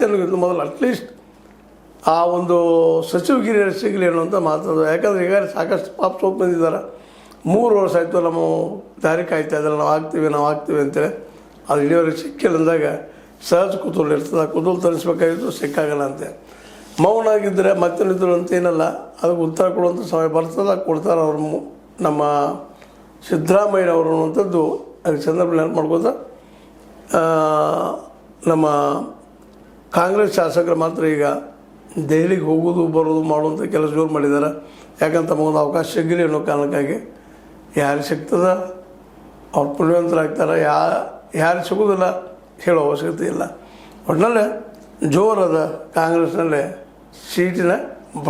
ಮೊದಲು ಅಟ್ಲೀಸ್ಟ್ ಆ ಒಂದು ಸಚಿವಗಿರಿ ಸಿಗಲಿ ಅನ್ನುವಂಥ ಮಾತದು. ಯಾಕಂದರೆ ಈಗ ಸಾಕಷ್ಟು ಪಾಪ ಸೋಪ್ ಬಂದಿದ್ದಾರೆ. 3 ವರ್ಷ ಆಯಿತು ನಮ್ಮ ದಾರಿ ಕಾಯ್ತಾ ಇದ್ದಾರೆ, ನಾವು ಆಗ್ತೀವಿ ಅಂತೇಳಿ. ಅದು ಇಲ್ಲಿವರೆಗೆ ಸಿಕ್ಕಿಲ್ಲ ಅಂದಾಗ ಸಹಜ ಕುತೂಹಲ ಇರ್ತದೆ. ಕುತೂಹಲ ತರಿಸ್ಬೇಕಾಗಿತ್ತು, ಸಿಕ್ಕಾಗಲ್ಲ ಅಂತೆ. ಮೌನ ಆಗಿದ್ದರೆ ಮತ್ತೇನಿದ್ರು ಅಂತ ಏನಲ್ಲ, ಅದಕ್ಕೆ ಉತ್ತರ ಕೊಡುವಂಥ ಸಮಯ ಬರ್ತದೆ, ಕೊಡ್ತಾರೆ. ಅವರು ನಮ್ಮ ಸಿದ್ದರಾಮಯ್ಯನವರು ಅನ್ನುವಂಥದ್ದು ಅದಕ್ಕೆ ಸಂದರ್ಭ ನೆನಪು ಮಾಡ್ಕೋತ ನಮ್ಮ ಕಾಂಗ್ರೆಸ್ ಶಾಸಕರು ಮಾತ್ರ ಈಗ ದೆಹಲಿಗೆ ಹೋಗೋದು ಬರೋದು ಮಾಡುವಂಥ ಕೆಲಸ ಜೋರು ಮಾಡಿದ್ದಾರೆ. ಯಾಕಂತ ತಮಗೊಂದು ಅವಕಾಶ ಸಿಗಲಿ ಅನ್ನೋ ಕಾರಣಕ್ಕಾಗಿ ಯಾರು ಸಿಗ್ತದೆ ಅವ್ರು ಪುಣ್ಯವಂತರಾಗ್ತಾರೆ, ಯಾರು ಸಿಗೋದಿಲ್ಲ ಹೇಳೋ ಅವಶ್ಯಕತೆ ಇಲ್ಲ. ಒಟ್ಟಿನಲ್ಲೇ ಜೋರದ ಕಾಂಗ್ರೆಸ್ನಲ್ಲೇ ಸೀಟಿನ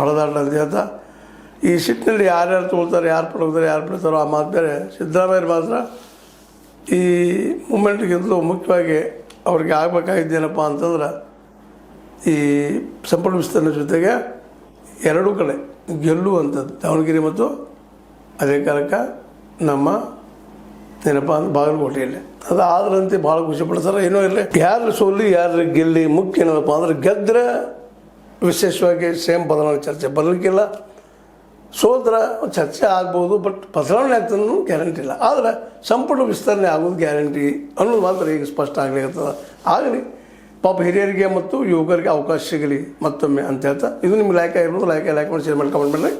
ಬಡದಾಟ ಅಂತ ಹೇಳ್ತಾ, ಈ ಸೀಟ್ನಲ್ಲಿ ಯಾರ್ಯಾರು ತೊಗೊಳ್ತಾರೆ, ಯಾರು ಪಡ್ಕೋತಾರೆ, ಯಾರು ಬಿಡ್ತಾರೋ ಆ ಮಾತು ಬೇರೆ. ಸಿದ್ದರಾಮಯ್ಯ ಮಾತ್ರ ಈ ಮೂಮೆಂಟ್ಗಿಂತಲೂ ಮುಖ್ಯವಾಗಿ ಅವ್ರಿಗೆ ಆಗಬೇಕಾಗಿದ್ದೇನಪ್ಪ ಅಂತಂದ್ರೆ ಈ ಸಂಪುಟ ವಿಸ್ತರಣೆ ಜೊತೆಗೆ ಎರಡೂ ಕಡೆ ಗೆಲ್ಲುವಂಥದ್ದು, ದಾವಣಗೆರೆ ಮತ್ತು ಅದೇ ಕಾಲಕ್ಕೆ ನಮ್ಮ ಏನಪ್ಪ ಅಂದ್ರೆ ಬಾಗಲಕೋಟೆಯಲ್ಲಿ. ಅದು ಆದ್ರಂತೆ ಭಾಳ ಖುಷಿ ಪಡ್ತಾರೆ. ಏನೋ ಇರಲಿ, ಯಾರು ಸೋಲಿ ಯಾರು ಗೆಲ್ಲಿ, ಮುಖ್ಯ ಏನಪ್ಪ ಅಂದ್ರೆ ಗೆದ್ದರೆ ವಿಶೇಷವಾಗಿ ಸೇಮ್ ಬದಲಾವಣೆ ಚರ್ಚೆ ಬರಲಿಕ್ಕಿಲ್ಲ. ಸೋತ್ರ ಚರ್ಚೆ ಆಗ್ಬೋದು, ಬಟ್ ಬದಲಾವಣೆ ಆಗ್ತದೆ ಗ್ಯಾರಂಟಿ ಇಲ್ಲ. ಆದರೆ ಸಂಪುಟ ವಿಸ್ತರಣೆ ಆಗೋದು ಗ್ಯಾರಂಟಿ ಅನ್ನೋದು ಮಾತ್ರ ಈಗ ಸ್ಪಷ್ಟ ಆಗಲಿಕ್ಕತ್ತದ. ಆಗಲಿ, ಪಾಪ ಹಿರಿಯರಿಗೆ ಮತ್ತು ಯುವಕರಿಗೆ ಅವಕಾಶ ಸಿಗಲಿ ಮತ್ತೊಮ್ಮೆ ಅಂತ ಹೇಳ್ತಾ, ಇದು ನಿಮ್ಗೆ ಲೈಕ್ ಆಗಿರ್ಬೋದು. ಲೈಕ್ ಮಾಡಿ ಶೇರ್ ಮಾಡಿ ಕಮೆಂಟ್ ಮಾಡಿ,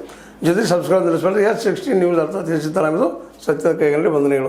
ಜೊತೆ ಸಬ್ಸ್ಕ್ರೈಬ್ ನಿಲ್ಲಿಸ್ಬೇಡ್ರಿ. S16 ನ್ಯೂಸ್ ಅರ್ಥ ತಿಳಿಸಿದ್ದಾರೆ. ಸತ್ಯದ ಕೈಗಳಲ್ಲಿ ವಂದನೆಗಳು.